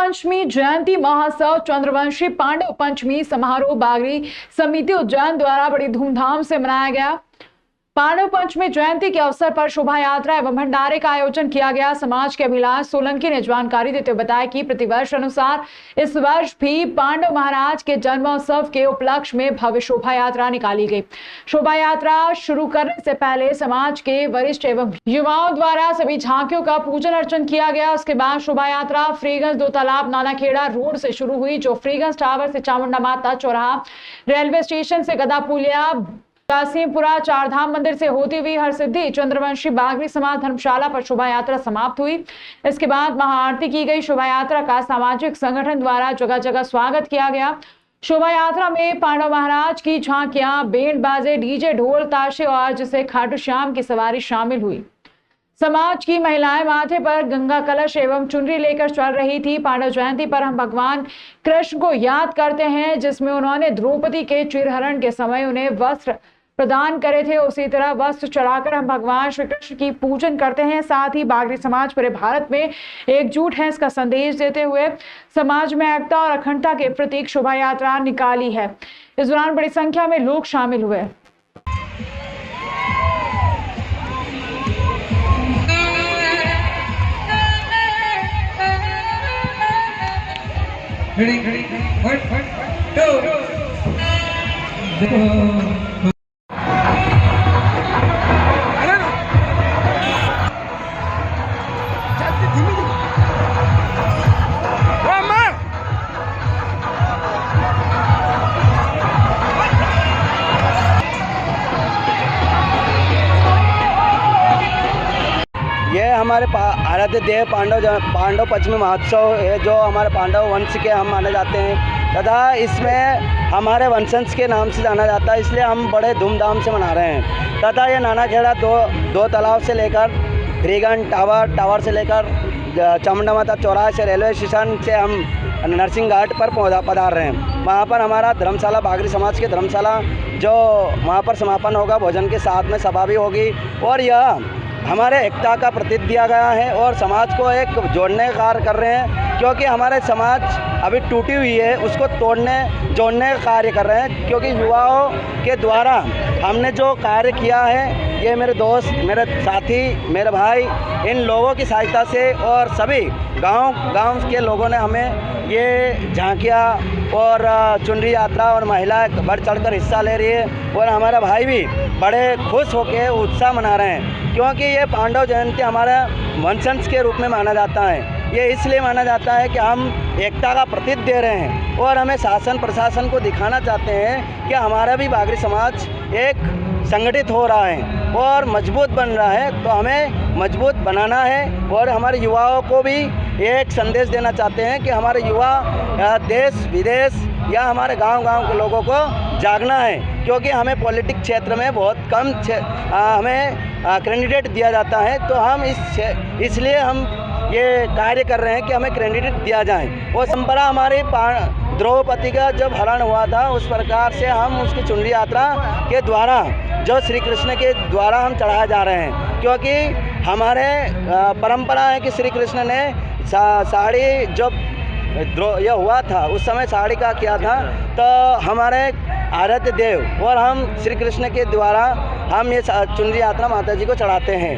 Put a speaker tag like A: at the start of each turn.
A: पंचमी जयंती महोत्सव चंद्रवंशी पांडव पंचमी समारोह बागरी समिति उज्जैन द्वारा बड़ी धूमधाम से मनाया गया। पांडव पंचमी जयंती के अवसर पर शोभा यात्रा एवं भंडारे का आयोजन किया गया। समाज के अभिलाष सोलंकी ने जानकारी देते हुए बताया कि प्रतिवर्ष अनुसार इस वर्ष भी पांडव महाराज के जन्मोत्सव के उपलक्ष्य में भव्य शोभा यात्रा निकाली गई। शोभा यात्रा शुरू करने से पहले समाज के वरिष्ठ एवं युवाओं द्वारा सभी झांकियों का पूजन अर्चन किया गया। उसके बाद शोभा यात्रा फ्रीगंज दो तालाब नानाखेड़ा रोड से शुरू हुई, जो फ्रीगंज टावर से चामुंडा माता चौराहा, रेलवे स्टेशन से गदा पुलिया, कासिमपुरा चारधाम मंदिर से होती हुई हरसिद्धि चंद्रवंशी बागरी समाज धर्मशाला पर शोभा यात्रा समाप्त हुई। इसके बाद महाआरती की गई। शोभा यात्रा का सामाजिक संगठन द्वारा जगह जगह स्वागत किया गया। शोभा यात्रा में पांडव महाराज की झांकियां, बैंड बाजे, डीजे, ढोल ताशे और जिसे खाटू श्याम की सवारी शामिल हुई। समाज की महिलाएं माथे पर गंगा कलश एवं चुनरी लेकर चल रही थी। पांडव जयंती पर हम भगवान कृष्ण को याद करते हैं, जिसमें उन्होंने द्रौपदी के चीरहरण के समय उन्हें वस्त्र प्रदान करे थे। उसी तरह वस्त्र चढ़ाकर हम भगवान श्री कृष्ण की पूजन करते हैं। साथ ही बागरी समाज पूरे भारत में एकजुट है, इसका संदेश देते हुए समाज में एकता और अखंडता के प्रतीक शोभा यात्रा निकाली है। इस दौरान बड़ी संख्या में लोग शामिल हुए।
B: ये हमारे आराध्य देव पांडव पंचमी महोत्सव है, जो हमारे पांडव वंश के हम माने जाते हैं तथा इसमें हमारे वंशज के नाम से जाना जाता है, इसलिए हम बड़े धूमधाम से मना रहे हैं। तथा ये नानाखेड़ा दो तालाब से लेकर फ्रीगंज टावर से लेकर चामुंडा माता चौराहे से रेलवे स्टेशन से हम नरसिंह घाट पर पधार रहे हैं। वहाँ पर हमारा धर्मशाला बागरी समाज के धर्मशाला जो वहाँ पर समापन होगा, भोजन के साथ में सभा भी होगी और यह हमारे एकता का प्रतीक दिया गया है और समाज को एक जोड़ने का कार्य कर रहे हैं, क्योंकि हमारे समाज अभी टूटी हुई है, उसको जोड़ने का कार्य कर रहे हैं। क्योंकि युवाओं के द्वारा हमने जो कार्य किया है, ये मेरे दोस्त, मेरे साथी, मेरे भाई, इन लोगों की सहायता से और सभी गांव के लोगों ने हमें ये झांकियाँ और चुनरी यात्रा और महिलाएं बढ़ चढ़कर हिस्सा ले रही है और हमारा भाई भी बड़े खुश होकर उत्साह मना रहे हैं, क्योंकि ये पांडव जयंती हमारा वंशज के रूप में माना जाता है। ये इसलिए माना जाता है कि हम एकता का प्रतीक दे रहे हैं और हमें शासन प्रशासन को दिखाना चाहते हैं कि हमारा भी बागरी समाज एक संगठित हो रहा है और मजबूत बन रहा है। तो हमें मजबूत बनाना है और हमारे युवाओं को भी एक संदेश देना चाहते हैं कि हमारे युवा देश विदेश या हमारे गांव के लोगों को जागना है, क्योंकि हमें पॉलिटिक्स क्षेत्र में बहुत कम हमें कैंडिडेट दिया जाता है। तो हम इसलिए हम ये कार्य कर रहे हैं कि हमें कैंडिडेट दिया जाए। वो परंपरा हमारी द्रौपदी का जब हरण हुआ था, उस प्रकार से हम उसकी चुनरी यात्रा के द्वारा जो श्री कृष्ण के द्वारा हम चढ़ाए जा रहे हैं, क्योंकि हमारे परंपरा है कि श्री कृष्ण ने साड़ी जब यह हुआ था उस समय साड़ी का किया था। तो हमारे आराध्य देव और हम श्री कृष्ण के द्वारा हम ये चुनरी यात्रा माता जी को चढ़ाते हैं।